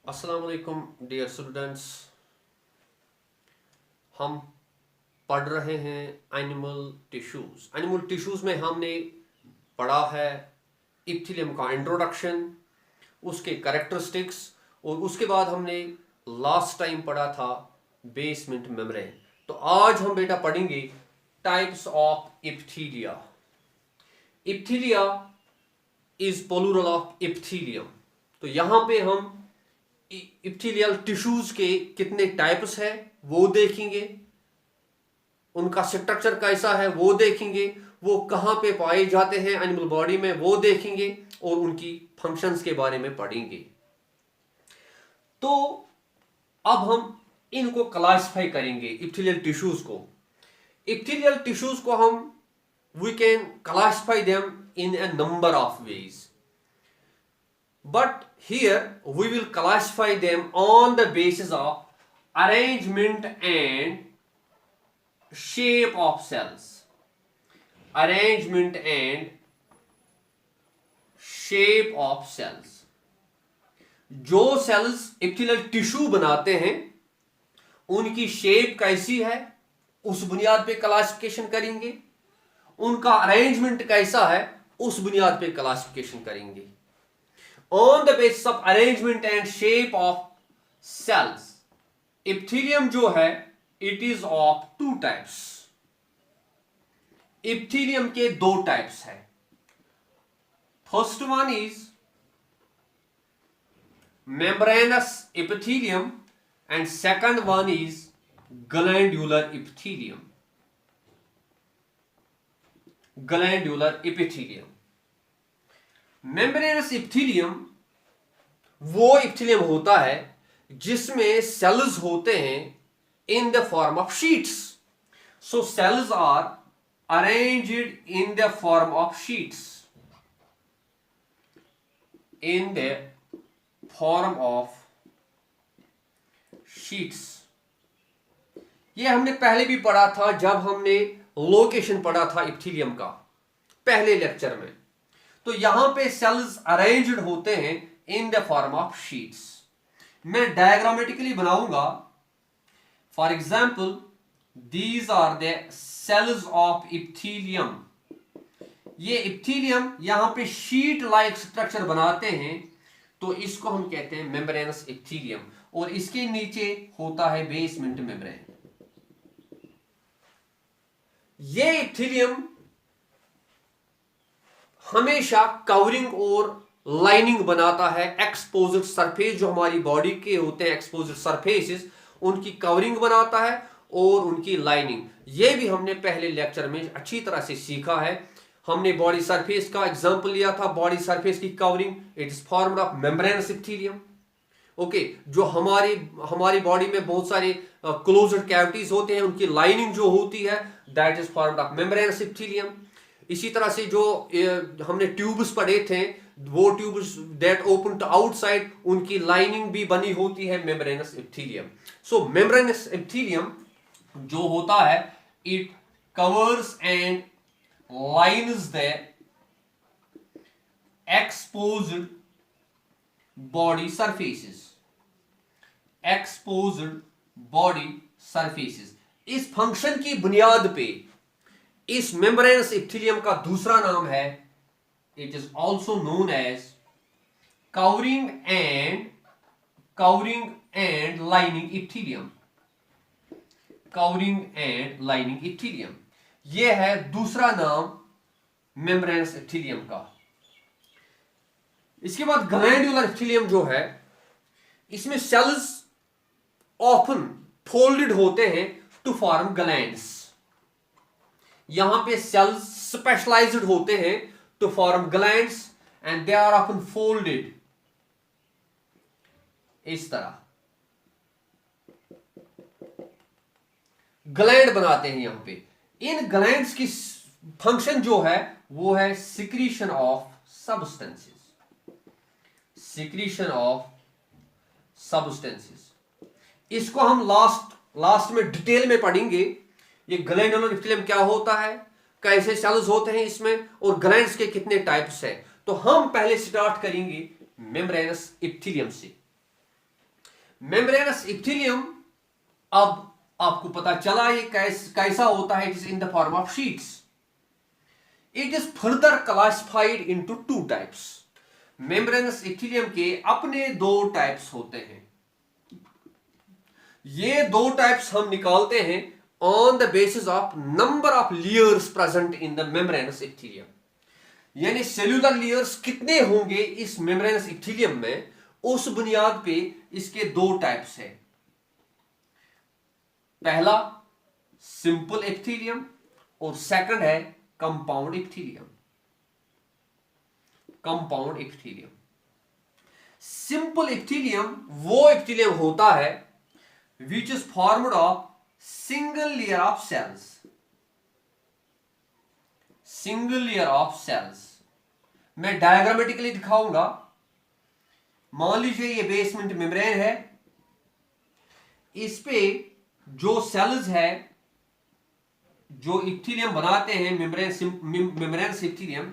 अस्सलाम वालेकुम dear students. हम पढ़ रहे हैं एनिमल टिश्यूज़। एनिमल टिश्यूज़ में हमने पढ़ा है इप्थिलियम का इंट्रोडक्शन, उसके कैरेक्टरिस्टिक्स, और उसके बाद हमने लास्ट टाइम पढ़ा था बेसमेंट मेम्ब्रेन। तो आज हम बेटा पढ़ेंगे types of epithelia. Epithelia is plural of epithelium. तो यहां पे हम इप्थिलियल टिश्यूज के कितने टाइप्स है वो देखेंगे, उनका स्ट्रक्चर कैसा है वो देखेंगे, वो कहां पे पाए जाते हैं एनिमल बॉडी में वो देखेंगे, और उनकी फंक्शंस के बारे में पढ़ेंगे। तो अब हम इनको क्लासिफाई करेंगे इप्थिलियल टिश्यूज को। इप्थिलियल टिश्यूज को हम we can classify them in a number of ways, but here we will classify them on the basis of arrangement and shape of cells. Arrangement and shape of cells. जो sales इप्थिलियल tissue बनाते हैं उनकी shape कैसी है उस बुनियाद पे classification करेंगे, उनका अरेंजमेंट कैसा है उस बुनियाद पे क्लासिफिकेशन करेंगे। On the basis of arrangement and shape of cells, इप्थिलियम जो है it is of two types. इप्थिलियम के दो टाइप्स है। First one is membranous epithelium and second one is glandular epithelium. Glandular epithelium. Membranous epithelium वो epithelium होता है जिसमें cells होते हैं in the form of sheets. So cells are arranged in the form of sheets, in the form of sheets. ये हमने पहले भी पढ़ा था जब हमने लोकेशन पढ़ा था इप्थिलियम का पहले लेक्चर में। तो यहां पे सेल्स अरेंज्ड होते हैं in the form of sheets. मैं डायग्रामेटिकली बनाऊंगा। For example these are the cells of epithelium. ये इप्थिलियम यहां पे शीट लाइक स्ट्रक्चर बनाते हैं, तो इसको हम कहते हैं मेम्ब्रेनस इप्थिलियम, और इसके नीचे होता है बेसमेंट मेम्ब्रेन। ये इप्थिलियम हमेशा कवरिंग और लाइनिंग बनाता है। एक्सपोज्ड सरफेस जो हमारी बॉडी के होते हैं, एक्सपोज्ड सरफेसेस, उनकी कवरिंग बनाता है और उनकी लाइनिंग। ये भी हमने पहले लेक्चर में अच्छी तरह से सीखा है। हमने बॉडी सरफेस का एग्जांपल लिया था। बॉडी सरफेस की covering it is formed of membranous epithelium. Okay, जो हमारी बॉडी में बहुत सारे क्लोज्ड कैविटीज होते हैं, उनकी लाइनिंग जो होती है that is formed of membranous epithelium. इसी तरह से जो हमने ट्यूब्स पढ़े थे, वो tubes that open to outside, उनकी लाइनिंग भी बनी होती है मेम्ब्रेनस इप्थिलियम। सो मेम्ब्रेनस इप्थिलियम जो होता है it covers and lines the exposed body surfaces. Exposed body surfaces. इस फंक्शन की बुनियाद पे इस मेम्ब्रेनस इप्थिलियम का दूसरा नाम है, it is also known as covering and lining epithelium. Covering and lining epithelium, यह है दूसरा नाम मेम्ब्रेनस इप्थिलियम का। इसके बाद ग्लैंडुलर इप्थिलियम जो है, इसमें सेल्स ऑफन फोल्डेड होते हैं टू फॉर्म ग्लैंड्स। यहां पे सेल्स स्पेशलाइज्ड होते हैं to form glands and they are often folded इस तरह। ग्लैंड बनाते हैं यहां पे। इन ग्लैंड्स की फंक्शन जो है वो है secretion of substances. Secretion of substances. इसको हम लास्ट में डिटेल में पढ़ेंगे। ये ग्लैंडुलर इप्थिलियम क्या होता है, कैसे सेल्स होते हैं इसमें, और ग्लैंड्स के कितने टाइप्स हैं। तो हम पहले स्टार्ट करेंगे मेम्ब्रेनस इप्थिलियम से। मेम्ब्रेनस इप्थिलियम, अब आपको पता चला ये कैसा होता है, it is in the form of sheets. It is further classified into two types. Membranous epithelium के अपने दो टाइप्स होते हैं. ये दो टाइप्स हम निकालते हैं on the basis of number of layers present in the membranous epithelium. यानी सेल्यूलर लेयर्स कितने होंगे इस मेम्ब्रेनस इप्थिलियम में, उस बुनियाद पे इसके दो टाइप्स है. पहला सिंपल इप्थिलियम और सेकंड है कंपाउंड इप्थिलियम. कंपाउंड इप्थिलियम, सिंपल इप्थिलियम वो इप्थिलियम होता है which is formed of single layer of cells. single layer of cells मैं डायग्रामेटिकली दिखाऊंगा. मान लीजिए ये बेसमेंट मेम्ब्रेन है, इस पे जो सेल्स है जो इप्थिलियम बनाते हैं मेम्ब्रेन इप्थिलियम,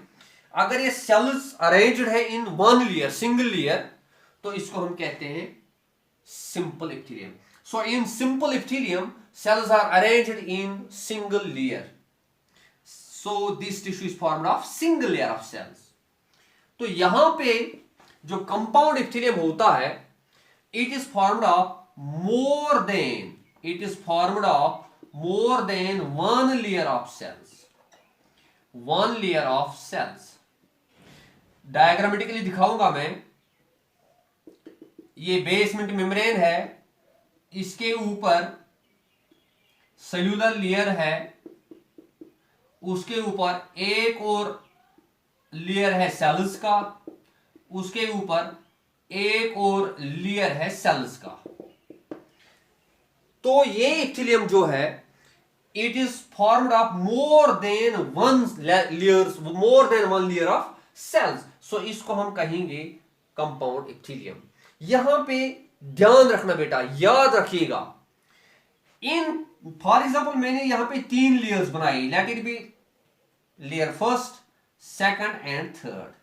अगर ये सेल्स अरेंज्ड है in one layer, single layer, तो इसको हम कहते हैं simple इप्थिलियम. So in simple epithelium, cells are arranged in single layer. So this tissue is formed of single layer of cells. तो यहां पे जो compound epithelium होता है, it is formed of more than one layer of cells. One layer of cells. Diagrammatically दिखाऊंगा मैं. ये basement membrane है, इसके ऊपर सेल्यूलर लेयर है, उसके ऊपर एक और लेयर है सेल्स का, उसके ऊपर एक और लेयर है सेल्स का. तो ये इप्थिलियम जो है, it is formed of more than one layer of cells. So इसको हम कहेंगे कंपाउंड इप्थिलियम. यहां पे ध्यान रखना बेटा, याद रखिएगा. इन फॉर एग्जाम्पल मैंने यहां पे 3 लेयर्स बनाई, let it be layer first, second and third.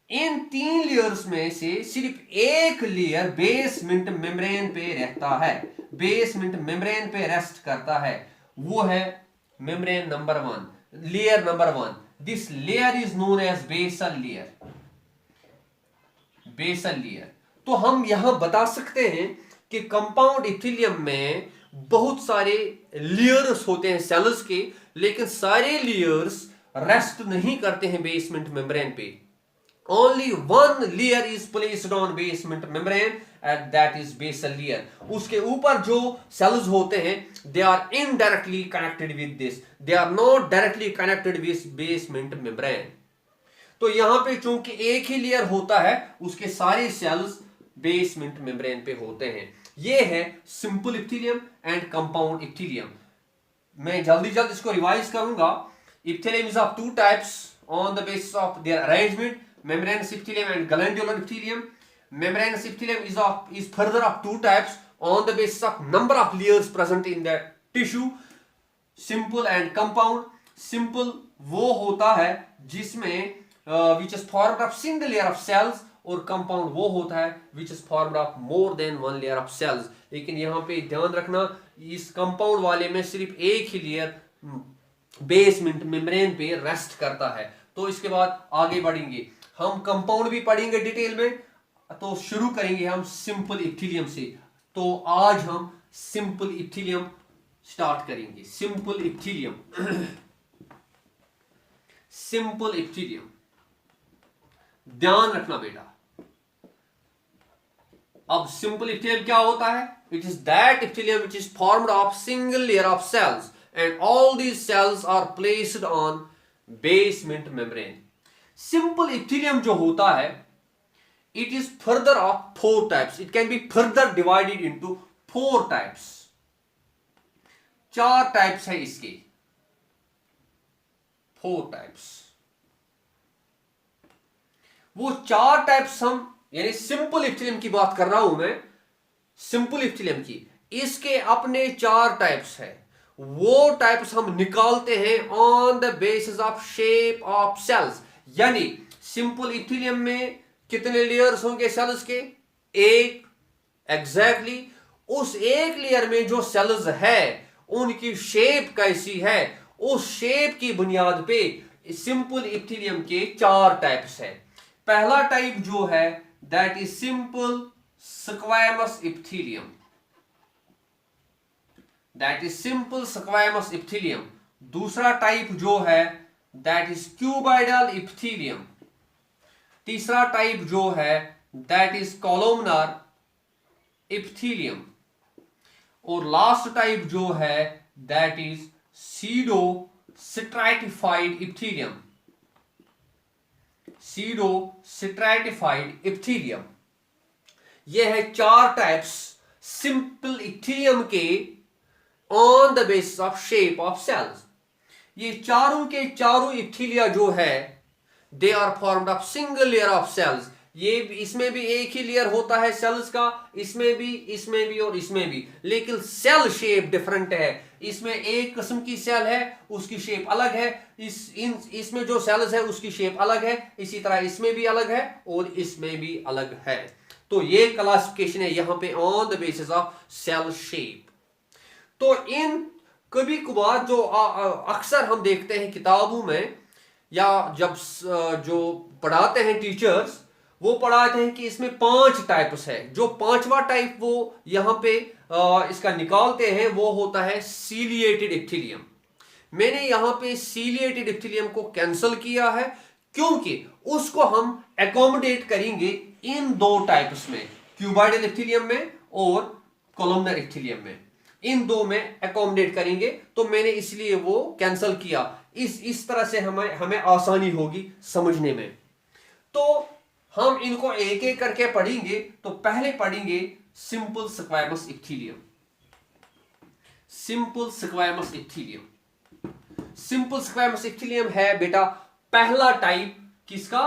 In 3 layers में से सिर्फ एक लेयर बेसमेंट मेम्ब्रेन पे रहता है, बेसमेंट मेम्ब्रेन पे रेस्ट करता है. वो है membrane number 1, layer number 1. This layer is known as basal layer. Basal layer. तो हम यहां बता सकते हैं कि कंपाउंड इप्थिलियम में बहुत सारे लेयर्स होते हैं सेल्स के, लेकिन सारे लेयर्स रेस्ट नहीं करते हैं बेसमेंट मेम्ब्रेन पे. Only one layer is placed on basement membrane and that is basal layer. उसके ऊपर जो सेल्स होते हैं, they are indirectly connected with this, they are not directly connected with basement membrane. तो यहां पे चूंकि एक ही लेयर होता है, उसके सारे सेल्स बेसमेंट मेम्ब्रेन पे होते हैं. ये है simple epithelium and compound epithelium. मैं जल्दी इसको रिवाइज करूंगा. Epithelium is of 2 types on the basis of their arrangement, membranous epithelium and glandular epithelium. Membranous epithelium is further of 2 types on the basis of number of layers present in the tissue, simple and compound. Simple वो होता है जिसमें which is formed of single layer of cells, और compound वो होता है which is formed of more than one layer of cells. लेकिन यहाँ पे ध्यान रखना, इस कंपाउंड वाले में सिर्फ एक ही लेयर बेसमेंट मेम्ब्रेन पे रेस्ट करता है. तो इसके बाद आगे बढ़ेंगे, हम कंपाउंड भी पढ़ेंगे डिटेल में. तो शुरू करेंगे हम सिंपल इप्थिलियम से. तो आज हम सिंपल इप्थिलियम स्टार्ट करेंगे. Simple epithelium. सिंपल इप्थिलियम, ध्यान रखना बेटा. अब सिंपल इप्थिलियम क्या होता है? It is that epithelium which is formed of single layer of cells and all these cells are placed on basement membrane. Simple epithelium जो होता है, it is further of 4 types. It can be further divided into 4 types. 4 types है इसके. 4 types. वो 4 types हम, यानी simple इप्थिलियम की बात कर रहा हूं मैं, सिंपल इप्थिलियम की. इसके अपने 4 टाइप्स है. वो टाइप्स हम निकालते हैं on the basis of shape of cells. यानी सिंपल इप्थिलियम में कितने लेयर्स होंगे सेल्स के? एक एग्जैक्टली उस एक लेयर में जो सेल्स है उनकी शेप कैसी है, उस शेप की बुनियाद पे सिंपल इप्थिलियम के 4 टाइप्स है। पहला टाइप जो है that is simple squamous epithelium, that is simple squamous epithelium. दूसरा टाइप जो है दैट इज क्यूबाइडल इप्थिलियम। तीसरा टाइप जो है दैट इज कॉलमनर इप्थिलियम। और लास्ट टाइप जो है that is pseudo stratified epithelium, pseudo stratified epithelium. यह है 4 टाइप्स सिंपल इप्थिलियम के on the basis of shape of cells. ये चारों के चारों इप्थिलिया जो है they are formed of single layer of cells. ये इसमें भी एक ही लेयर होता है सेल्स का, इसमें भी और इसमें भी, लेकिन सेल शेप डिफरेंट है। इसमें एक किस्म की सेल है उसकी शेप अलग है, इसमें जो सेल्स है उसकी शेप अलग है, इसी तरह इसमें भी अलग है और इसमें भी अलग है। तो ये क्लासिफिकेशन है यहां पे on the basis of cell shape. तो इन कभी कभार जो अक्सर हम देखते हैं किताबों में या जब जो पढ़ाते हैं टीचर्स वो पढ़ाते हैं कि इसमें 5 टाइप्स है। जो 5वां टाइप वो यहां पे इसका निकालते हैं वो होता है सीलिएटेड इप्थिलियम। मैंने यहां पे सीलिएटेड इप्थिलियम को कैंसिल किया है क्योंकि उसको हम एकोमोडेट करेंगे इन 2 टाइप्स में, क्यूबाइडल इप्थिलियम में और कॉलमनर इप्थिलियम में। इन 2 में एकोमोडेट करेंगे, तो मैंने इसलिए वो कैंसिल किया। इस तरह से हमें आसानी होगी समझने में। तो हम इनको एक एक करके पढ़ेंगे। तो पहले पढ़ेंगे simple squamous epithelium. Simple squamous epithelium, simple squamous epithelium है बेटा पहला टाइप किसका,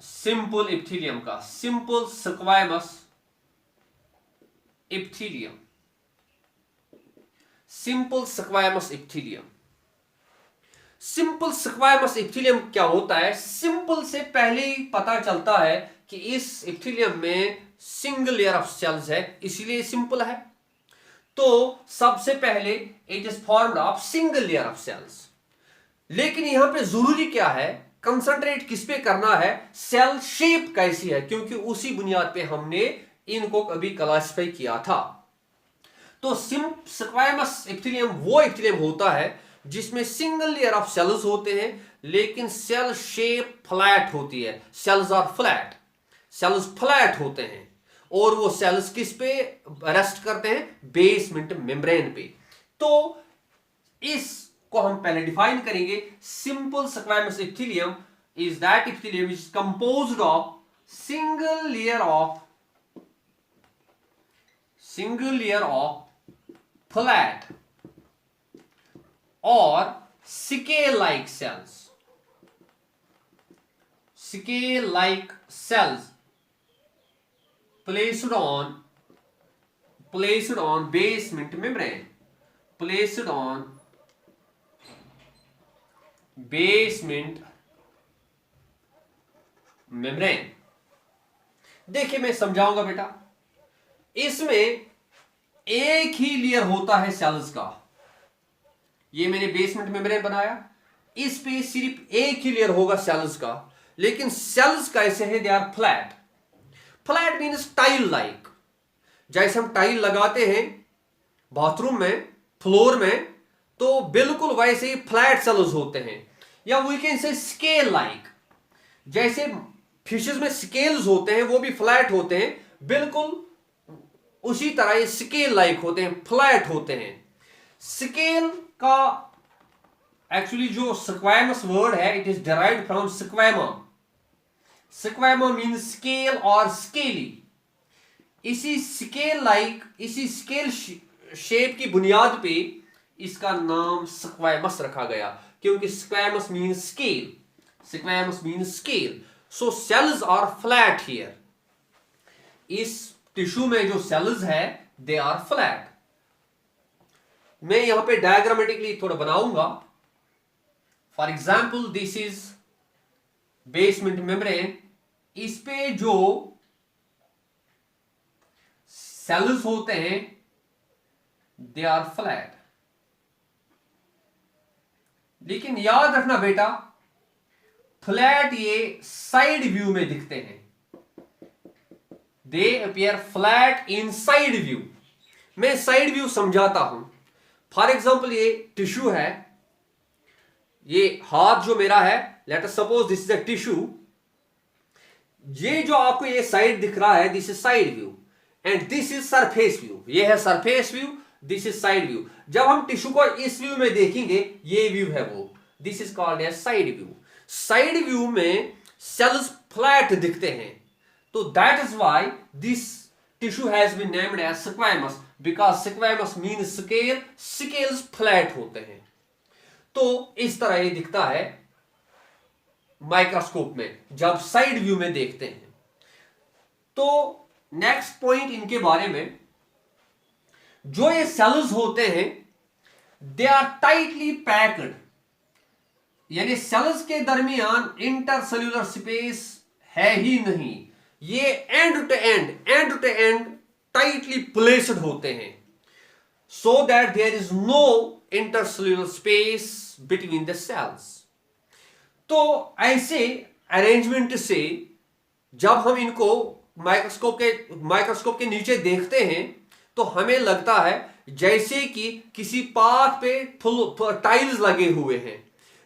सिंपल इप्थिलियम का, simple squamous epithelium, simple squamous epithelium. Simple squamous epithelium क्या होता है? सिंपल से पहले ही पता चलता है कि इस इप्थिलियम में सिंगल लेयर ऑफ सेल्स है, इसलिए सिंपल है। तो सबसे पहले it is formed of single layer of cells. लेकिन यहां पे जरूरी क्या है, कंसंट्रेट किस पे करना है, सेल शेप कैसी है, क्योंकि उसी बुनियाद पे हमने इनको कभी क्लासिफाई किया था। तो स्क्वैमस इप्थिलियम वो इप्थिलियम होता है जिसमें सिंगल लेयर ऑफ सेल्स होते हैं लेकिन सेल शेप फ्लैट होती है। Cells are flat, cells flat होते हैं और वो सेल्स किस पे रेस्ट करते हैं, बेसमेंट मेम्ब्रेन पे। तो इसको हम पहले डिफाइन करेंगे। Simple squamous epithelium is that epithelium is composed of single layer of flat or scale-like cells, scale-like cells placed on basement membrane, placed on basement membrane। देखिए मैं समझाऊंगा बेटा। इसमें एक ही लेयर होता है सेल्स का। ये मैंने बेसमेंट मेम्ब्रेन बनाया, इस पे सिर्फ एक ही लेयर होगा सेल्स का। लेकिन सेल्स कैसे हैं, they are flat. Flat means tile like. जैसे हम टाइल लगाते हैं बाथरूम में, फ्लोर में, तो बिल्कुल वैसे ही फ्लैट सेल्स होते हैं। या we can say scale like, जैसे फिशेस में स्केल्स होते हैं वो भी फ्लैट होते हैं, बिल्कुल उसी तरह ये स्केल लाइक होते हैं, फ्लैट होते हैं। स्केल का एक्चुअली जो स्क्वैमस वर्ड है it is derived from squama. Squama means scale और स्केली। इसी स्केल लाइक, इसी स्केल शेप की बुनियाद पे इसका नाम स्क्वैमस रखा गया, क्योंकि squamous means scale, squamous means scale. So cells are flat here. इस टिश्यू में जो सेल्स है दे आर फ्लैट। मैं यहां पे डायग्रामेटिकली थोड़ा बनाऊंगा। For example this is basement membrane. इस पे जो सेल्स होते हैं दे आर फ्लैट। लेकिन याद रखना बेटा, फ्लैट ये साइड व्यू में दिखते हैं, दे appear flat in side view. मैं साइड व्यू समझाता हूं। फॉर एग्जाम्पल ये टिश्यू है, ये हाथ जो मेरा है, let us suppose this is a tissue. ये जो आपको ये साइड दिख रहा है, this is side view and this is surface view. ये है surface view, this is side view. जब हम टिश्यू को इस व्यू में देखेंगे, ये व्यू है वो, this is called as side view. Side view में सेल्स फ्लैट दिखते हैं, तो that is why this tissue has been named as squamous, because squamous mean scale, scales flat होते हैं। तो इस तरह ये दिखता है माइक्रोस्कोप में जब साइड व्यू में देखते हैं। तो नेक्स्ट पॉइंट इनके बारे में, जो ये सेल्स होते हैं दे आर टाइटली पैक्ड, यानी सेल्स के दरमियान इंटरसेल्यूलर स्पेस है ही नहीं। ये end to end tightly placed होते हैं, so that there is no intercellular space between the cells. तो ऐसे अरेंजमेंट से जब हम इनको माइक्रोस्कोप के नीचे देखते हैं, तो हमें लगता है जैसे कि किसी पाथ पे टाइल्स लगे हुए हैं।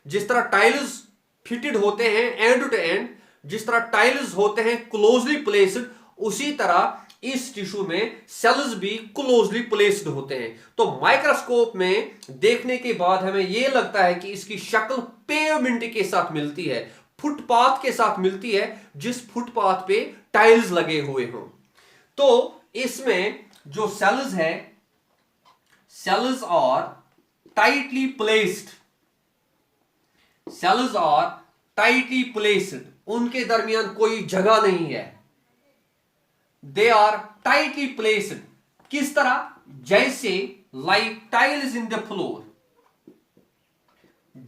जिस तरह टाइल्स फिटेड होते हैं एंड टू एंड, जिस तरह टाइल्स होते हैं क्लोजली प्लेस्ड, उसी तरह इस टिश्यू में सेल्स भी क्लोजली प्लेस्ड होते हैं। तो माइक्रोस्कोप में देखने के बाद हमें यह लगता है कि इसकी शक्ल पेवमेंट के साथ मिलती है, फुटपाथ के साथ मिलती है, जिस फुटपाथ पे टाइल्स लगे हुए हों। तो इसमें जो सेल्स है, cells are tightly placed, cells are tightly placed, उनके दरमियान कोई जगह नहीं है। दे आर टाइटली प्लेस्ड, किस तरह? जैसे like tiles in the floor,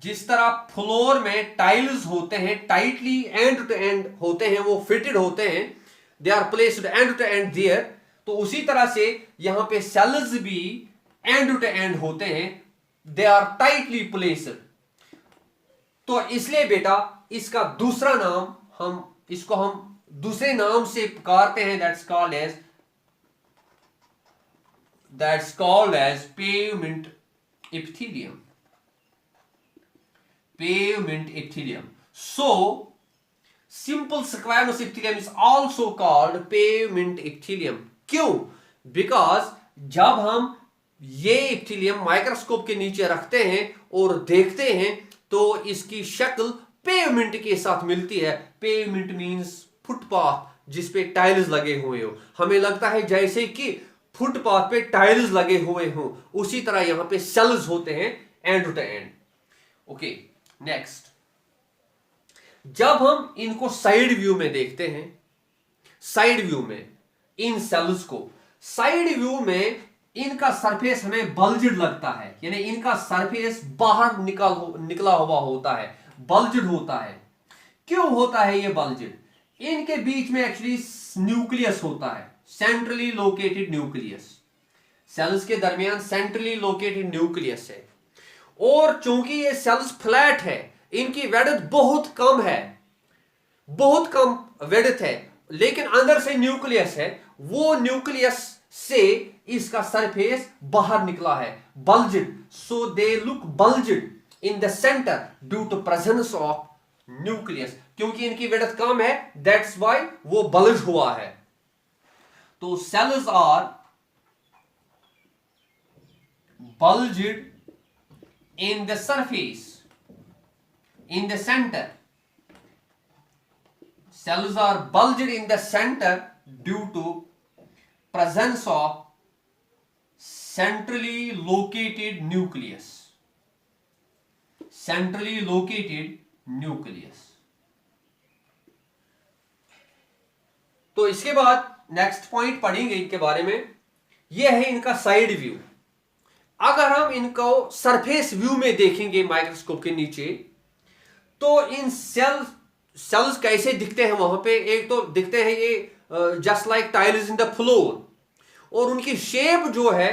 जिस तरह फ्लोर में टाइल्स होते हैं, टाइटली एंड टू एंड होते हैं, वो फिटेड होते हैं, they are placed end to end there. तो उसी तरह से यहां पे सेल्स भी एंड टू एंड होते हैं, दे आर टाइटली प्लेस्ड। तो इसलिए बेटा इसका दूसरा नाम, हम दूसरे नाम से पुकारते हैं, that's called as pavement epithelium, pavement epithelium. So simple squamous epithelium is also called pavement epithelium. क्यों? Because जब हम ये एपिथेलियम माइक्रोस्कोप के नीचे रखते हैं और देखते हैं, तो इसकी शक्ल पेवमेंट के साथ मिलती है। पेवमेंट मींस फुटपाथ, जिस पे टाइल्स लगे हुए हो। हमें लगता है जैसे कि फुटपाथ पे टाइल्स लगे हुए हों, उसी तरह यहां पे सेल्स होते हैं end to end. Okay, next, जब हम इनको साइड व्यू में देखते हैं, साइड व्यू में इन सेल्स को, साइड व्यू में इनका सरफेस हमें बल्जड लगता है, यानी इनका सरफेस बाहर निकला हुआ होता है, बल्जड होता है। क्यों होता है ये बल्जड? इनके बीच में एक्चुअली न्यूक्लियस होता है, सेंट्रली लोकेटेड न्यूक्लियस। सेल्स के दरमियान सेंट्रली लोकेटेड न्यूक्लियस है, और चूंकि ये सेल्स फ्लैट है, इनकी वेडथ बहुत कम है, बहुत कम वेडथ है, लेकिन अंदर से न्यूक्लियस है, वो न्यूक्लियस से इसका सरफेस बाहर निकला है, bulged. So they look bulged in the centre due to presence of nucleus. क्योंकि इनकी वेडथ कम है, दैट्स व्हाई वो बल्ज हुआ है। तो cells are bulged in the surface, in the center. Cells are bulged in the center due to presence of centrally located nucleus. Centrally located nucleus. तो इसके बाद नेक्स्ट पॉइंट पढ़ेंगे इनके बारे में, यह है इनका साइड व्यू। अगर हम इनको सरफेस व्यू में देखेंगे माइक्रोस्कोप के नीचे, तो इन सेल्स कैसे दिखते हैं वहां पे? एक तो दिखते हैं ये just like tiles in the floor, और उनकी शेप जो है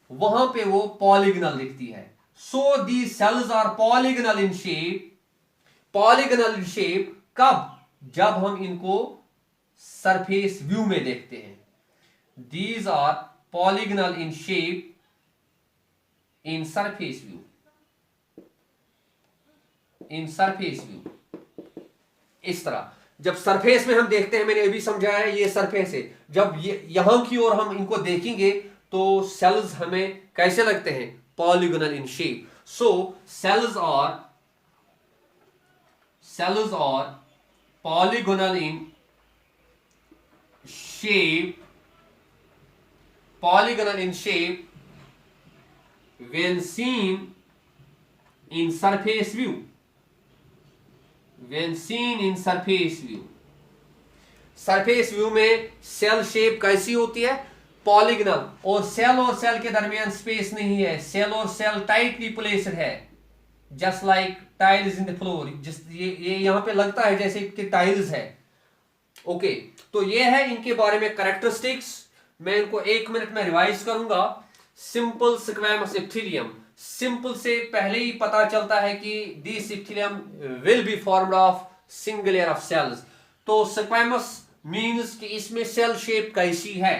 वहां पे वो पॉलीगनल दिखती है। So the cells are polygonal in shape. Polygonal in shape कब? जब हम इनको सरफेस व्यू में देखते हैं। These are polygonal in shape in surface view. In surface view इस तरह जब सरफेस में हम देखते हैं, मैंने अभी समझाया ये सरफेस है, जब ये यहां की ओर हम इनको देखेंगे तो सेल्स हमें कैसे लगते हैं? Polygonal in shape. So cells are polygonal in shape, polygonal in shape when seen in surface view। when seen in surface view, surface view में सेल शेप कैसी होती है? पॉलीगोनल। और सेल के दरमियान स्पेस नहीं है, सेल और सेल टाइटली प्लेस्ड है, just like tiles in the floor. जिस ये यहां पे लगता है जैसे कि टाइल्स है। ओके, तो ये है इनके बारे में कैरेक्टरिस्टिक्स। मैं इनको 1 मिनट में रिवाइज करूंगा। सिंपल स्क्वैमस इप्थिलियम, सिंपल से पहले ही पता चलता है कि this epithelium will be formed of single layer of cells. तो स्क्वैमस मींस कि इसमें सेल शेप कैसी है?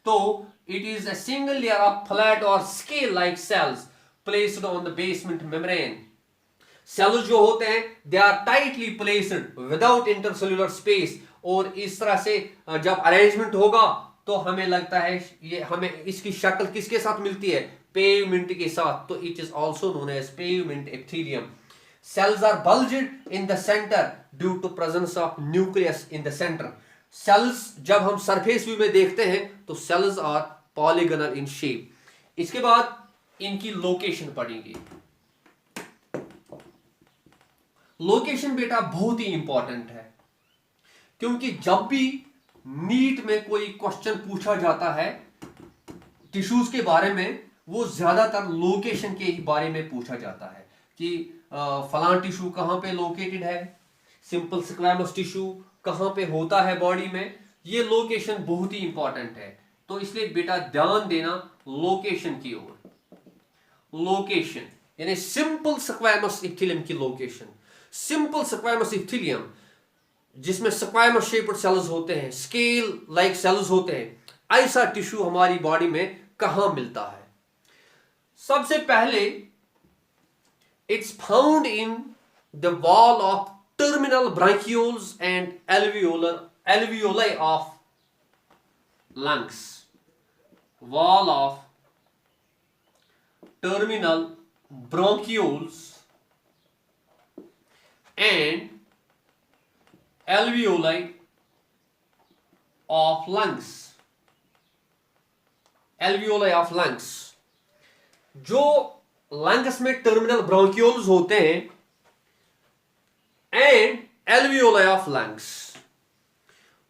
तो it is a single layer of flat और scale like cells placed on the basement membrane. Cells जो होते हैं they are tightly placed without intercellular space. और इस तरह से जब अरेंजमेंट होगा तो हमें लगता है ये हमें इसकी शक्ल किसके साथ मिलती है? पेवमेंट के साथ। तो it is also known as pavement epithelium. Cells are bulged in the centre due to presence of nucleus in the centre. Cells जब हम सरफेस व्यू में देखते हैं तो cells are polygonal in shape. इसके बाद इनकी लोकेशन पढ़ेंगे। लोकेशन बेटा बहुत ही इंपॉर्टेंट है, क्योंकि जब भी नीट में कोई क्वेश्चन पूछा जाता है टिश्यूज के बारे में, वो ज्यादातर लोकेशन के ही बारे में पूछा जाता है कि फलां टिश्यू कहां पे लोकेटेड है, सिंपल स्क्वैमस टिश्यू कहां पे होता है बॉडी में। ये लोकेशन बहुत ही इंपॉर्टेंट है, तो इसलिए बेटा ध्यान देना लोकेशन की ओर। लोकेशन यानी सिंपल स्क्वैमस इप्थिलियम की लोकेशन। सिंपल स्क्वैमस इप्थिलियम जिसमें स्क्वैमस शेप्ड सेल्स होते हैं, स्केल लाइक सेल्स होते हैं, ऐसा टिश्यू हमारी बॉडी में कहां मिलता है? सबसे पहले it's found in the wall of terminal bronchioles and alveoli of lungs. Wall of terminal bronchioles and alveoli of lungs। alveoli of lungs जो लंग्स में टर्मिनल ब्रोंकियोल्स होते हैं एंड alveoli of lungs,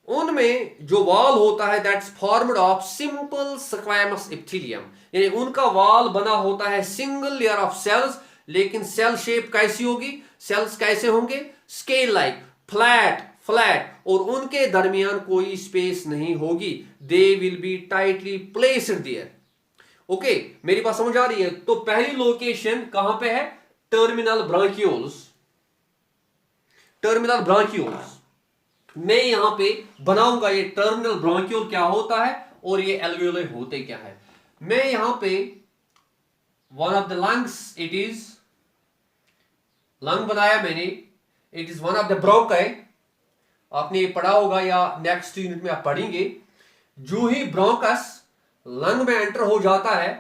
उनमें जो वॉल होता है that's formed of simple squamous epithelium. यानी उनका वॉल बना होता है सिंगल लेयर ऑफ सेल्स, लेकिन सेल शेप कैसी होगी? सेल्स कैसे होंगे? स्केल लाइक, फ्लैट, और उनके दरमियान कोई स्पेस नहीं होगी। They will be tightly placed there. Okay, मेरी बात समझ आ रही है? तो पहली लोकेशन कहां पे है? टर्मिनल ब्रांकियोल्स। टर्मिनल ब्रांकियोल्स मैं यहां पे बनाऊंगा ये टर्मिनल ब्रांकियोल क्या होता है और ये एल्वियोलाई होते क्या है। मैं यहां पे one of the lungs, it is lung बनाया मैंने, it is one of the bronchi. आपने ये पढ़ा होगा या नेक्स्ट यूनिट में आप पढ़ेंगे। जो ही ब्रोंकस लंग में एंटर हो जाता है,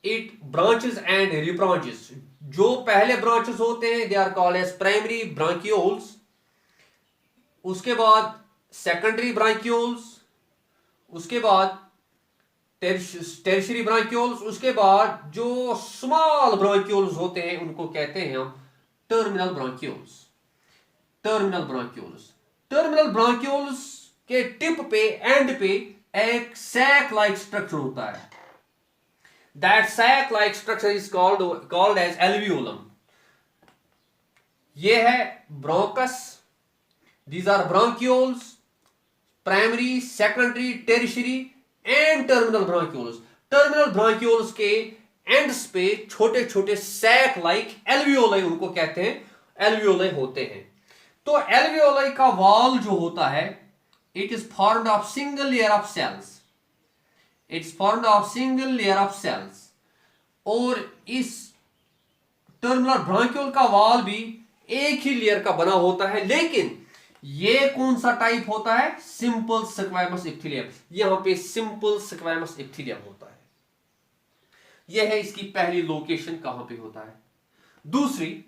इट ब्रांचेस एंड रिब्रांचेस। जो पहले ब्रांचेस होते हैं they are called as primary bronchioles, उसके बाद सेकेंडरी ब्रांकियोल्स, उसके बाद टेरिशरी ब्रांकियोल्स, उसके बाद जो स्मॉल ब्रांकियोल्स होते हैं उनको कहते हैं हम टर्मिनल ब्रांकियोल्स। टर्मिनल ब्रांकियोल्स, टर्मिनल ब्रांकियोल्स के टिप पे, एंड पे एक सैक लाइक स्ट्रक्चर होता है। That sac like structure is called as alveolus. ये है bronchus. These are bronchioles, primary, secondary, tertiary and terminal bronchioles. Terminal bronchioles के एंड्स पे छोटे छोटे सैक लाइक एल्वियोलाई, उनको कहते हैं, एल्वियोलाई होते हैं। तो एल्वियोलाई का वॉल जो होता है, it is formed of single layer of cells, it's formed of single layer of cells. और इस टर्मिनल ब्रांक्यूल का वॉल भी एक ही लेयर का बना होता है, लेकिन ये कौन सा टाइप होता है, सिंपल स्क्वैमस इप्थिलियम। यहां पे सिंपल स्क्वैमस इप्थिलियम होता है। यह है इसकी पहली लोकेशन, कहां पे होता है। दूसरी,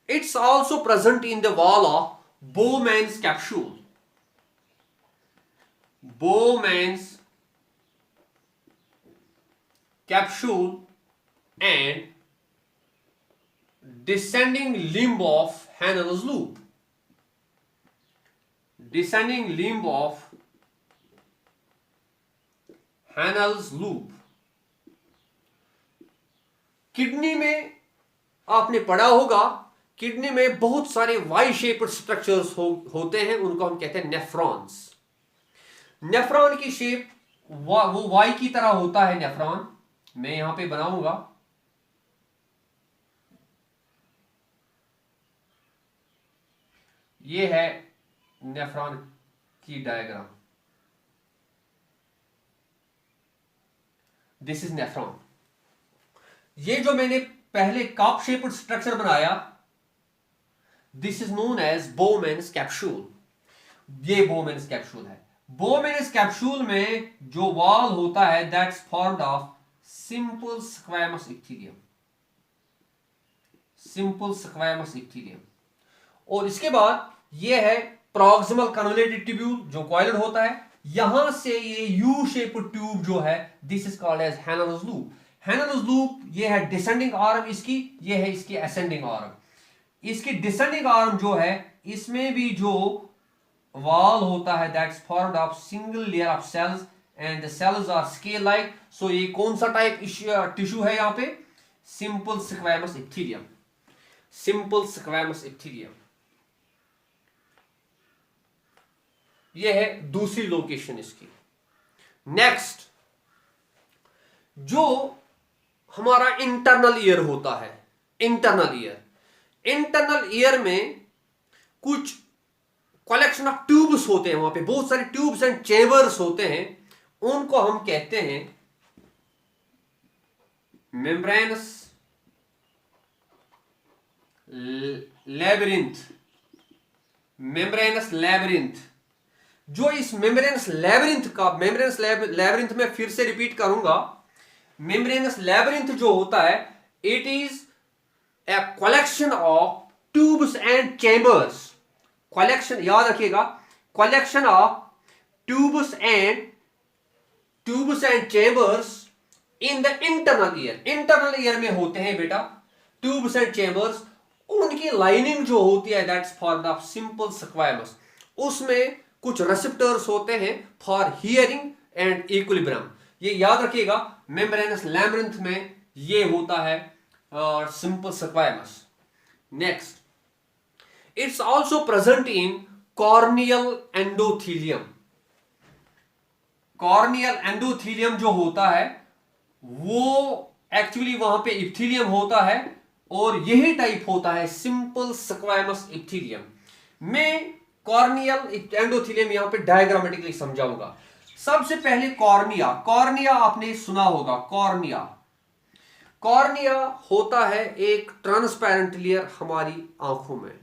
it's also present in the wall of Bowman's capsule. Bowman's capsule and descending limb of Hanel's loop. Descending limb of Hanel's loop. Kidney में आपने पढ़ा होगा, किडनी में बहुत सारे वाई शेप्ड स्ट्रक्चर्स होते हैं, उनको हम कहते हैं नेफ्रॉन्स। नेफ्रॉन की शेप वो वाई की तरह होता है नेफ्रॉन। मैं यहां पे बनाऊंगा, ये है नेफ्रॉन की डायग्राम, दिस इज नेफ्रॉन। ये जो मैंने पहले कप शेप्ड स्ट्रक्चर बनाया, this is known as Bowman's capsule. ये बोमैन्स कैप्सूल है। बोमैन्स कैप्सूल में जो वॉल होता है, that's formed of simple squamous epithelium, simple squamous epithelium. और इसके बाद ये है प्रॉक्सिमल कन्वोल्यूटेड ट्यूब्यूल जो कॉइल्ड होता है। यहां से ये यू शेप्ड ट्यूब जो है, this is called as Henle's loop. Henle's loop, ये है डिसेंडिंग आर्म इसकी, ये है इसकी असेंडिंग आर्म। इसकी डिसेंडिंग आर्म जो है, इसमें भी जो वॉल होता है, that's formed of single layer of cells and the cells are scale like. So ये कौन सा टाइप टिश्यू है यहां पे, simple squamous epithelium, simple squamous epithelium. ये है दूसरी लोकेशन इसकी। नेक्स्ट, जो हमारा इंटरनल ईयर होता है, इंटरनल ईयर, इंटरनल ईयर में कुछ कलेक्शन ऑफ ट्यूब्स होते हैं, वहां पे बहुत सारे ट्यूब्स एंड चेंबर्स होते हैं, उनको हम कहते हैं मेम्ब्रेनस लैबिरिंथ, मेम्ब्रेनस लैबिरिंथ। जो इस मेम्ब्रेनस लैबिरिंथ का, मेम्ब्रेनस लैबिरिंथ में फिर से रिपीट करूंगा, मेम्ब्रेनस लैबिरिंथ जो होता है, it is a collection of tubes and chambers. Collection, याद रखिएगा, collection of tubes and chambers in the internal ear. Internal ear में होते हैं बेटा ट्यूब्स एंड चेंबर्स, उनकी लाइनिंग जो होती है, that's formed of simple squamous. उसमें कुछ रिसेप्टर्स होते हैं फॉर हियरिंग एंड इक्विलिब्रियम। ये याद रखिएगा, मेम्ब्रेनस लैबिरिंथ में ये होता है simple squamous. Next, it's also present in corneal endothelium. Corneal endothelium जो होता है, वो एक्चुअली वहां पे इप्थिलियम होता है, और यही टाइप होता है सिंपल स्क्वैमस इप्थिलियम। मैं कॉर्नियल एंडोथीलियम यहां पे डायग्रामेटिकली समझाऊंगा। सबसे पहले कॉर्निया, कॉर्निया आपने सुना होगा, कॉर्निया। कॉर्निया होता है एक ट्रांसपेरेंट लेयर हमारी आंखों में।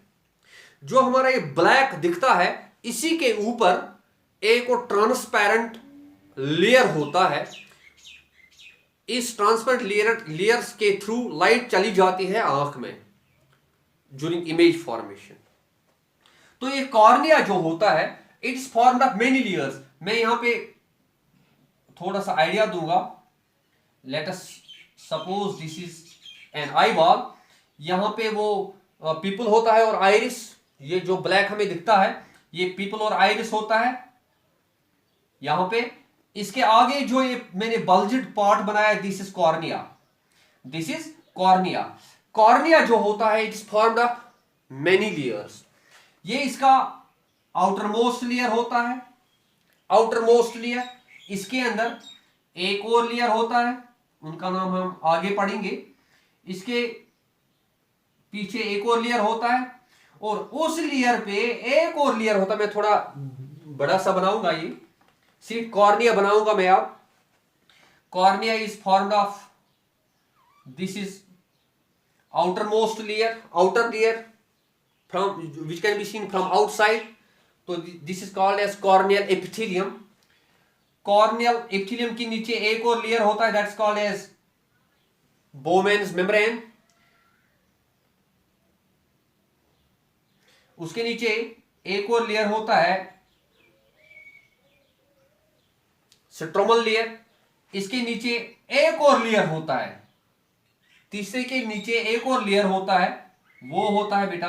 जो हमारा ये ब्लैक दिखता है, इसी के ऊपर एक और ट्रांसपेरेंट लेयर होता है। इस ट्रांसपेरेंट लेयर्स के थ्रू लाइट चली जाती है आंख में ड्यूरिंग इमेज फॉर्मेशन। तो ये कॉर्निया जो होता है, it's formed of many layers. मैं यहां पे थोड़ा सा आइडिया दूंगा। Let us suppose this is an eye ball. यहां पे वो पीपल होता है और आइरिस, ये जो ब्लैक हमें दिखता है, ये पीपल और आइरिस होता है यहां पे। इसके आगे जो ये मैंने बल्जिड पार्ट बनाया, this is cornea, this is cornea. Cornea जो होता है, it's formed of many layers. ये इसका आउटर मोस्ट लेयर होता है, आउटर मोस्ट लेयर। इसके अंदर एक और लेयर होता है, उनका नाम हम आगे पढ़ेंगे। इसके पीछे एक और लेयर होता है और उस लेयर पे एक और लेयर होता है। मैं थोड़ा बड़ा सा बनाऊंगा, ये सीट कॉर्निया बनाऊंगा मैं। अब cornea is formed of, this is outermost layer, outer layer from which can be seen from outside. So this is called as corneal epithelium. Corneal epithelium के नीचे एक और लेयर होता है, that's called as Bowman's membrane. उसके नीचे एक और लेयर होता है स्ट्रोमल लेयर। इसके नीचे एक और लेयर होता है, तीसरे के नीचे एक और लेयर होता है, वो होता है बेटा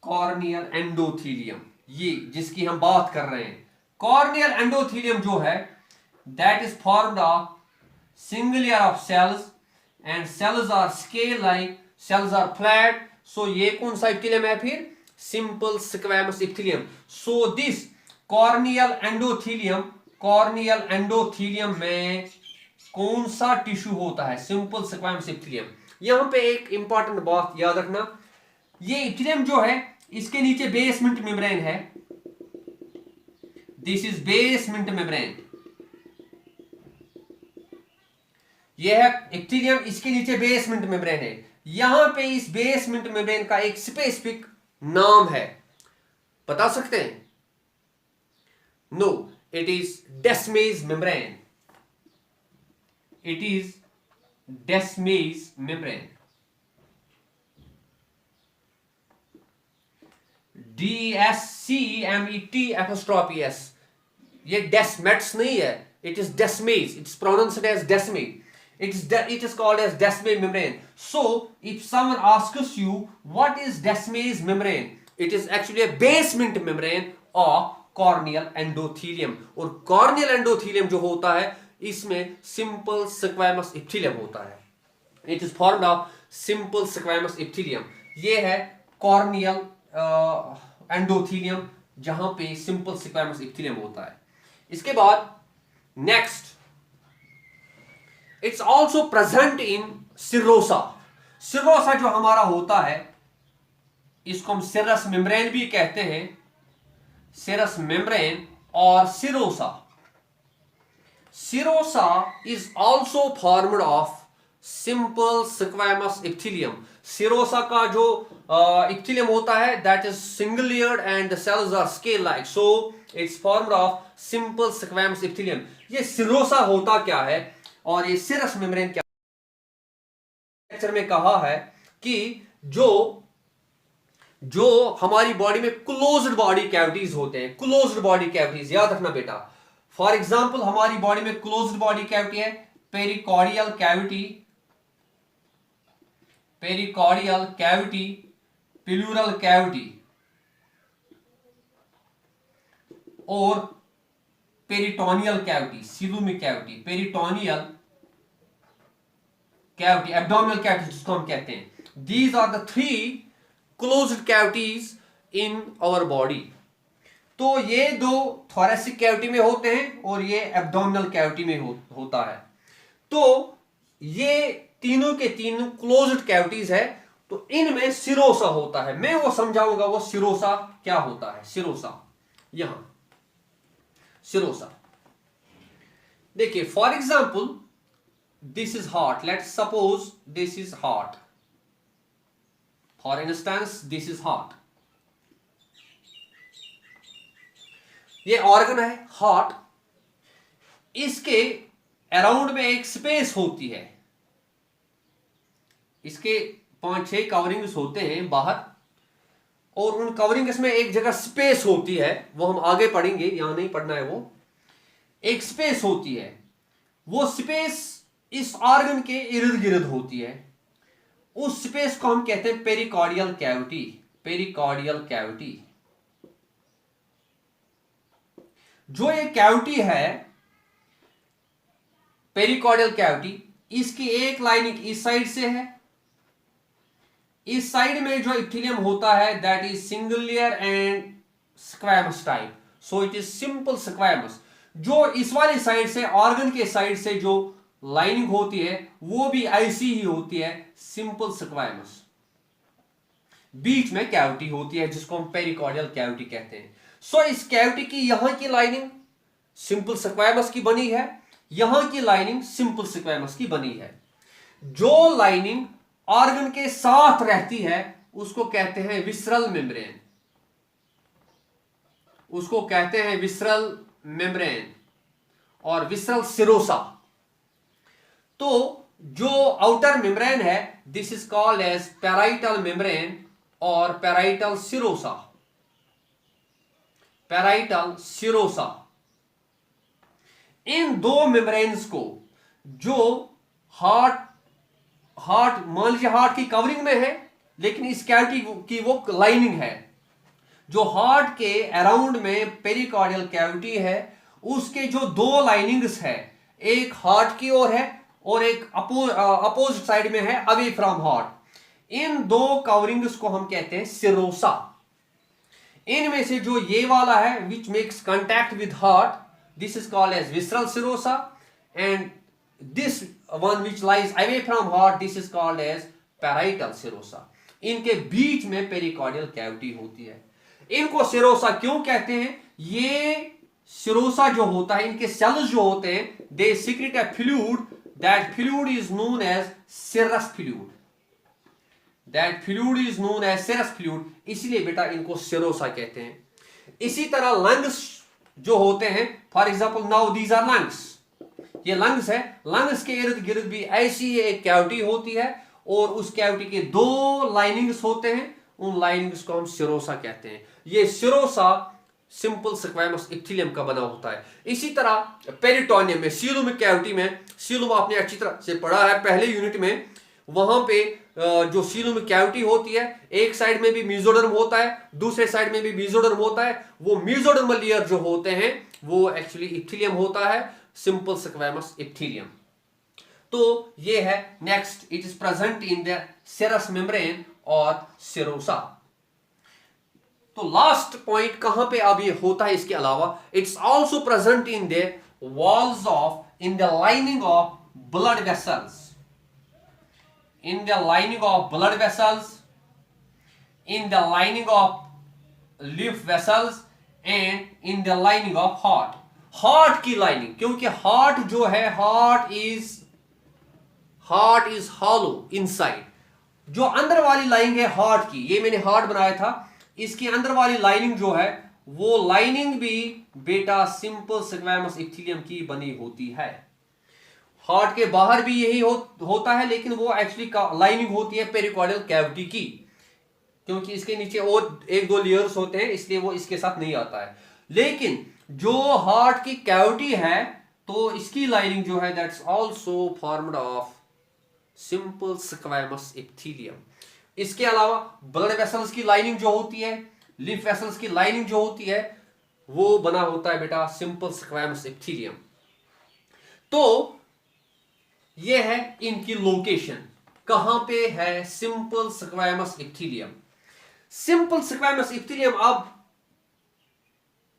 कॉर्नियल एंडोथीलियम। ये जिसकी हम बात कर रहे हैं, कॉर्नियल एंडोथीलियम जो है, that is formed of single layer of cells and cells are scale like, cells are flat. So ये कौन सा इप्थिलियम है फिर? Simple squamous epithelium. So this corneal endothelium, corneal endothelium में कौन सा टिश्यू होता है? Simple squamous epithelium. यहां पे एक इंपॉर्टेंट बात याद रखना, ये इप्थिलियम जो है इसके नीचे बेसमेंट मेम्ब्रेन है, दिस इज बेसमेंट मेम्ब्रेन। यह है इप्थिलियम, इसके नीचे बेसमेंट मेम्ब्रेन है। यहां पे इस बेसमेंट मेम्ब्रेन का एक स्पेसिफिक नाम है, बता सकते हैं? No, it is Descemet's membrane. It is Descemet's membrane. DSCEMET''S। ये Descemet's नहीं है, it is Descemet's. It's pronounced as Descemet. It is called as Descemet membrane. So, if someone asks you what is Descemet's membrane, it is actually a basement membrane of corneal endothelium. और corneal endothelium जो होता है इसमें simple squamous epithelium होता है। It is formed of simple squamous epithelium. ये है corneal endothelium जहां पे सिंपल स्क्वैमस इप्थिलियम होता है। इसके बाद next, it's also present in serosa. Serosa जो हमारा होता है, इसको हम सिरस मेम्ब्रेन भी कहते हैं, सिरस मेम्ब्रेन और serosa. Serosa is also formed of simple squamous epithelium. Serosa का जो epithelium होता है, that is single layered and the cells are scale like. So it's formed of simple squamous epithelium. ये serosa होता क्या है और ये serous membrane क्या? लेक्चर में कहा है कि जो हमारी बॉडी में क्लोज्ड बॉडी कैविटीज होते हैं, क्लोज्ड बॉडी कैविटीज याद रखना बेटा। फॉर एग्जाम्पल हमारी बॉडी में क्लोज्ड बॉडी कैविटी है pericardial cavity, pericardial cavity, pleural cavity और peritoneal cavity, coelomic cavity, peritoneal cavity, abdominal cavity जिसको हम कहते हैं। These are the three closed cavities in our body. तो ये दो थोरेसिक कैविटी में होते हैं और ये एब्डोमिनल कैविटी में होता है। तो ये तीनों के तीनों क्लोज्ड कैविटीज है। तो इनमें सिरोसा होता है, मैं वो समझाऊंगा वो सिरोसा क्या होता है। सिरोसा, यहां सिरोसा देखिए, for example this is heart, let's suppose this is heart, for instance this is heart. ये ऑर्गन है हार्ट, इसके अराउंड में एक स्पेस होती है, इसके 5-6 कवरिंग्स होते हैं बाहर, और उन कवरिंग्स में एक जगह स्पेस होती है, वो हम आगे पढ़ेंगे, यहां नहीं पढ़ना है। वो एक स्पेस होती है, वो स्पेस इस ऑर्गन के इर्द गिर्द होती है। उस स्पेस को हम कहते हैं पेरिकॉर्डियल कैविटी, पेरिकॉर्डियल कैविटी। जो ये कैविटी है पेरिकॉर्डियल कैविटी, इसकी एक लाइनिंग इस साइड से है, इस साइड में जो इप्थिलियम होता है that is single layer and squamous type, so it is simple squamous. जो इस वाली साइड से ऑर्गन के साइड से जो लाइनिंग होती है वो भी ऐसी ही होती है, सिंपल स्क्वायमस। बीच में कैविटी होती है जिसको हम पेरिकार्डियल कैविटी कहते हैं। सो इस कैविटी की यहां की लाइनिंग सिंपल स्क्वायमस की बनी है, यहां की लाइनिंग सिंपल स्क्वायमस की बनी है। जो लाइनिंग ऑर्गन के साथ रहती है उसको कहते हैं विसरल मेम्ब्रेन, उसको कहते हैं विसरल मेम्ब्रेन और विसरल सिरोसा। तो जो आउटर मेम्ब्रेन है this is called as parietal membrane और पैराइटल सिरोसा, पैराइटल सिरोसा। इन दो मेम्ब्रेन्स को जो हार्ट मान लीजिए हार्ट की कवरिंग में है लेकिन इस कैविटी की वो लाइनिंग है, जो हार्ट के अराउंड में पेरिकार्डियल कैविटी है उसके जो दो लाइनिंग्स है, एक हार्ट की ओर है और एक अपोजिट साइड में है अवे फ्रॉम हार्ट। इन दो कवरिंग्स को हम कहते हैं सिरोसा। इनमें से जो ये वाला है which makes contact with heart this is called as visceral serosa and this one which lies away from heart this is called as parietal serosa. इनके बीच में पेरिकार्डियल कैविटी होती है। इनको सिरोसा क्यों कहते हैं? ये सिरोसा जो होता है इनके सेल्स जो होते हैं they secrete a fluid, that fluid is known as serous fluid, that fluid is known as serous fluid, इसलिए बेटा इनको सिरोसा कहते हैं। इसी तरह लंग्स जो होते हैं, for example now these are lungs, ये लंग्स है, लंग्स के इर्द गिर्द भी ऐसी ही एक कैविटी होती है और उस कैविटी के दो लाइनिंग्स होते हैं, उन लाइनिंग्स को हम सिरोसा कहते हैं। ये सिरोसा सिंपल स्क्वैमस इप्थिलियम का बना होता है। इसी तरह पेरिटोनियम में, सीलुम कैविटी में, सीलुम आपने अच्छी तरह से पढ़ा है पहले यूनिट में, वहां पे जो सीलुम कैविटी होती है एक साइड में भी मेसोडर्म होता है, दूसरे साइड में भी मेसोडर्म होता है। वो मेसोडर्मल लेयर जो होते हैं वो एक्चुअली इप्थिलियम होता है, सिंपल स्क्वैमस इप्थिलियम। तो ये है next, it is present in the serous membrane और सिरोसा। तो लास्ट पॉइंट कहां पे अब ये होता है इसके अलावा, it's also present in the walls of, in the lining of blood vessels, in the lining of blood vessels, in the lining of lymph vessels and in the lining of heart। Heart की lining, क्योंकि heart जो है heart is hollow inside, जो अंदर वाली lining है heart की, ये मैंने हार्ट बनाया था, इसकी अंदर वाली लाइनिंग जो है वो लाइनिंग भी बेटा सिंपल स्क्वैमस इप्थिलियम की बनी होती है। हार्ट के बाहर भी यही होता है लेकिन वो एक्चुअली लाइनिंग होती है पेरिकार्डियल कैविटी की, क्योंकि इसके नीचे और एक दो लेयर्स होते हैं इसलिए वो इसके साथ नहीं आता है। लेकिन जो हार्ट की कैविटी है तो इसकी लाइनिंग जो है that's also formed of simple squamous epithelium. इसके अलावा ब्लड वेसल्स की लाइनिंग जो होती है, लिम्फ वेसल्स की लाइनिंग जो होती है वो बना होता है बेटा सिंपल स्क्वैमस इप्थिलियम। तो ये है इनकी लोकेशन, कहां पे है simple squamous epithelium. Simple squamous इप्थिलियम अब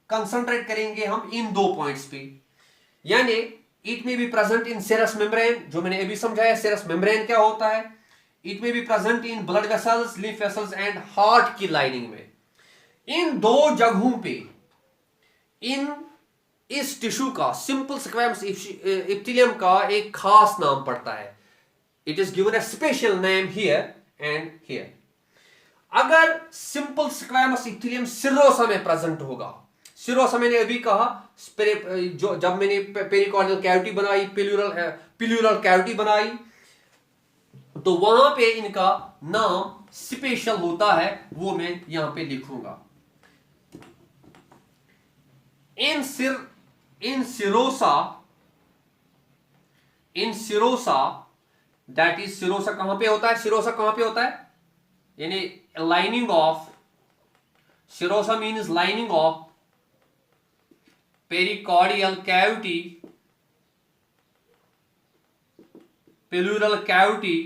कंसंट्रेट करेंगे हम इन दो पॉइंट्स पे, यानी it may be present in serous membrane, जो मैंने अभी समझाया सिरस मेम्ब्रेन क्या होता है, it may be present in blood vessels, lymph vessels and heart की लाइनिंग में। इन दो जगहों पे इस टिश्यू का सिंपल स्क्वैमस इप्थिलियम का एक खास नाम पड़ता है, it is given A special name here and here. अगर सिंपल स्क्वैमस इप्थिलियम सिरोसा में प्रेजेंट होगा, सिरोसा मैंने अभी कहा जो जब मैंने पेरिकार्डियल कैविटी बनाई, पिल्यूरल कैविटी बनाई, तो वहां पे इनका नाम स्पेशल होता है, वो मैं यहां पे लिखूंगा। in serosa that is, serosa कहां पे होता है, सिरोसा कहां पे होता है, यानी lining of, serosa means lining of pericardial cavity, pleural cavity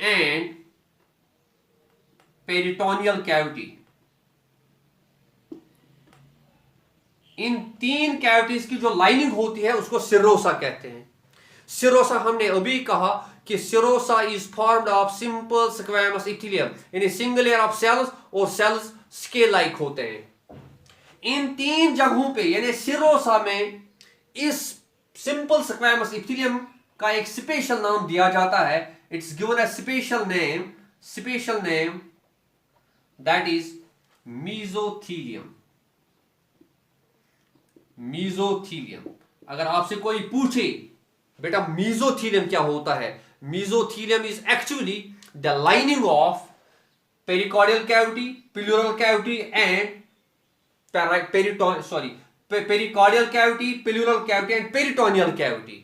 and peritoneal cavity. In 3 cavities की जो लाइनिंग होती है उसको सिरोसा कहते हैं। सिरोसा हमने अभी कहा कि serosa is formed of simple squamous epithelium, यानी सिंगल लेयर ऑफ सेल्स, और सेल्स स्केल लाइक होते हैं। इन 3 जगहों पे यानी सिरोसा में इस सिंपल स्क्वैमस इपीथेलियम का एक स्पेशल नाम दिया जाता है। It's given a special name that is mesothelium. Mesothelium. अगर आपसे कोई पूछे बेटा मीजोथीलियम क्या होता है, mesothelium is actually the lining of pericardial cavity, pleural cavity and pericardial cavity, pleural cavity and peritoneal cavity.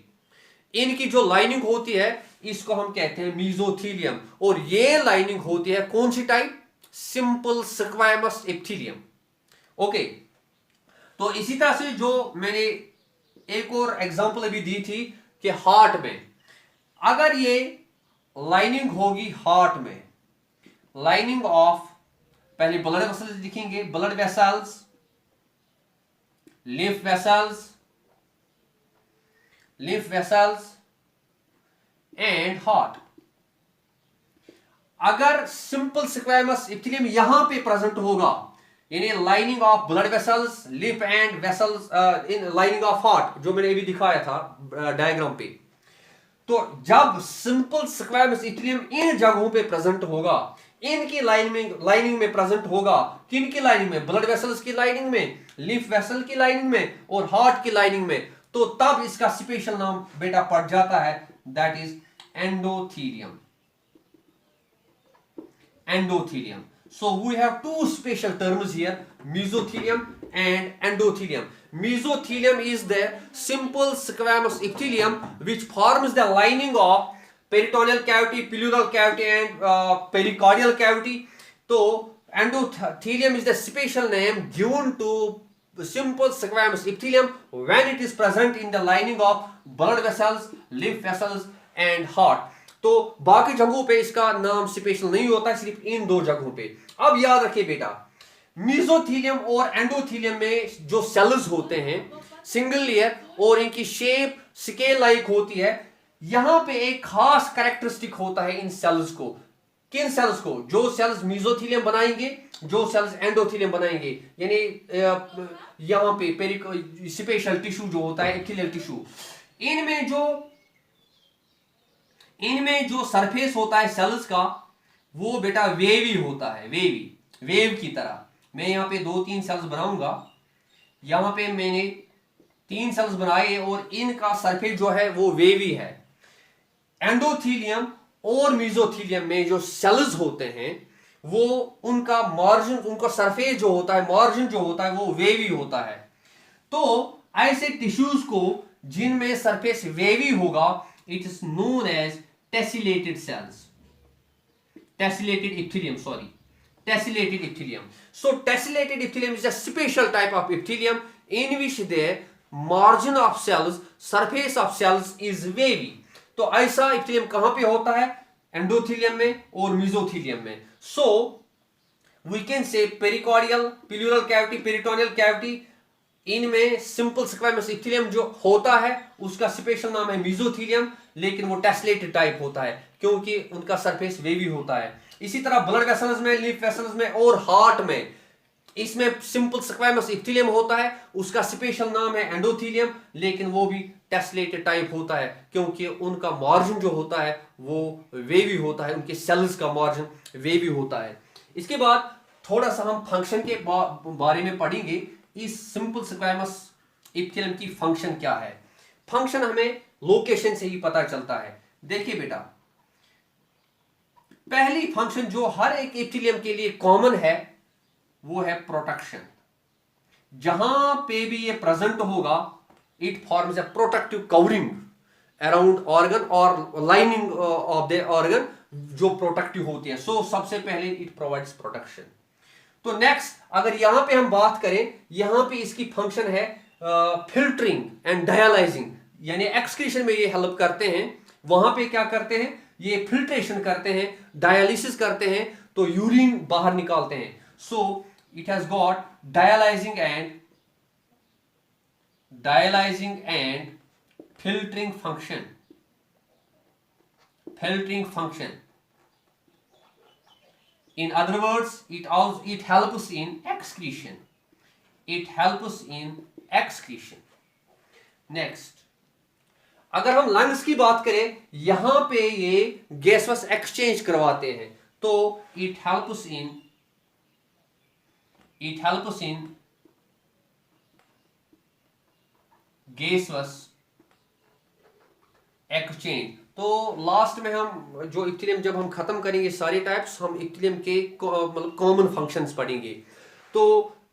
इनकी जो लाइनिंग होती है इसको हम कहते हैं मीजोथीलियम, और ये लाइनिंग होती है कौन सी type, simple squamous epithelium. Okay, तो इसी तरह से जो मैंने एक और एग्जांपल अभी दी थी कि हार्ट में अगर ये लाइनिंग होगी, हार्ट में लाइनिंग ऑफ, पहले ब्लड वेसल्स दिखेंगे, blood vessels, lymph vessels and heart। अगर सिंपल स्क्वैमस एपिथेलियम यहां पे प्रेजेंट होगा, यानी lining of blood vessels, lymph and vessels in lining of heart, जो मैंने अभी दिखाया था डायग्राम पे, तो जब सिंपल स्क्वैमस एपिथेलियम इन जगहों पे प्रेजेंट होगा, इनकी लाइनिंग में प्रेजेंट होगा, किनकी लाइनिंग में, ब्लड वेसल्स की लाइनिंग में, लिम्फ वेसल की लाइनिंग में और हार्ट की लाइनिंग में, तो तब इसका स्पेशल नाम बेटा पड़ जाता है, that is endothelium. Endothelium. So we have two special terms here, mesothelium and endothelium. Mesothelium is the simple squamous epithelium which forms the lining of peritoneal cavity, pleural cavity and pericardial cavity. So endothelium is the special name given to simple squamous epithelium when it is present in the lining of blood vessels, lymph vessels and heart. तो बाकी जगहों पे इसका नाम special नहीं होता, सिर्फ इन 2 जगहों पे। अब याद रखिए बेटा, मीजोथीलियम और एंडोथीलियम में जो सेल्स होते हैं सिंगल लेयर और इनकी शेप स्केल लाइक होती है, यहां पे एक खास कैरेक्टरिस्टिक होता है इन सेल्स को। किन सेल्स को? जो सेल्स मीजोथीलियम बनाएंगे, जो सेल्स एंडोथीलियम बनाएंगे, यानी यहां पे स्पेशल टिश्यू जो होता है एपिथेलियल टिश्यू, इनमें जो सरफेस होता है सेल्स का वो बेटा वेवी होता है, वेव की तरह। मैं यहाँ पे 2-3 सेल्स बनाऊंगा, यहाँ पे मैंने 3 सेल्स बनाए और इनका सरफेस जो है वो वेवी है। एंडोथीलियम और मीजोथीलियम में जो सेल्स होते हैं वो उनका मार्जिन, उनका सरफेस जो होता है, मार्जिन जो होता है वो वेवी होता है। तो ऐसे टिश्यूज को जिनमें सरफेस वेवी होगा, it is known as tessellated cells, tessellated epithelium, tessellated epithelium. So tessellated epithelium is a special type of epithelium in which the margin of cells, surface of cells is wavy. तो ऐसा epithelium कहां पे होता है? Endothelium में और mesothelium में। So we can say pericardial, pleural cavity, peritoneal cavity, इनमें सिंपल स्क्वैमस एपिथेलियम जो होता है उसका स्पेशल नाम है मीजोथीलियम, लेकिन वो टेस्लेटेड टाइप होता है क्योंकि उनका सरफेस वेवी होता है। इसी तरह ब्लड वेसल्स में, लिम्फ वेसल्स में और हार्ट में इसमें सिंपल स्क्वैमस एपिथेलियम होता है, उसका स्पेशल नाम है एंडोथीलियम, लेकिन वो भी टेस्लेटेड टाइप होता है क्योंकि उनका मार्जिन जो होता है वो वेवी होता है, उनके सेल्स का मार्जिन वेवी होता है। इसके बाद थोड़ा सा हम फंक्शन के बारे में पढ़ेंगे। इस सिंपल स्क्वैमस एपिथेलियम की फंक्शन क्या है? फंक्शन हमें लोकेशन से ही पता चलता है। देखिए बेटा, पहली फंक्शन जो हर एक एपिथेलियम के लिए कॉमन है वो है प्रोटेक्शन। जहां पे भी ये प्रेजेंट होगा, it forms a protective covering around organ और लाइनिंग ऑफ द ऑर्गन जो प्रोटेक्टिव होती है। सो सबसे पहले इट प्रोवाइड्स प्रोटेक्शन। तो नेक्स्ट अगर यहां पे हम बात करें, यहां पे इसकी फंक्शन है फिल्टरिंग एंड डायलाइजिंग, यानी एक्सक्रीशन में ये हेल्प करते हैं। वहां पे क्या करते हैं? ये फिल्ट्रेशन करते हैं, डायलिसिस करते हैं, तो यूरिन बाहर निकालते हैं। So it has got dialysing and dialyzing and filtering function. In other words, it helps in excretion. Next, अगर हम लंग्स की बात करें, यहां पे ये गैसवस एक्सचेंज करवाते हैं, तो इट हेल्प्स इन गैसवस एक्सचेंज। तो लास्ट में हम जो इक्विलिब्रियम जब हम खत्म करेंगे सारे टाइप्स, हम इक्विलिब्रियम के मतलब कॉमन फंक्शंस पढ़ेंगे। तो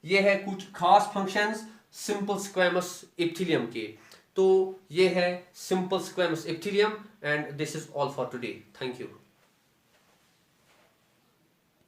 ये है कुछ खास फंक्शंस सिंपल स्क्वैमस इक्विलिब्रियम के। तो ये है simple squamous equilibrium, and this is all for today. Thank you.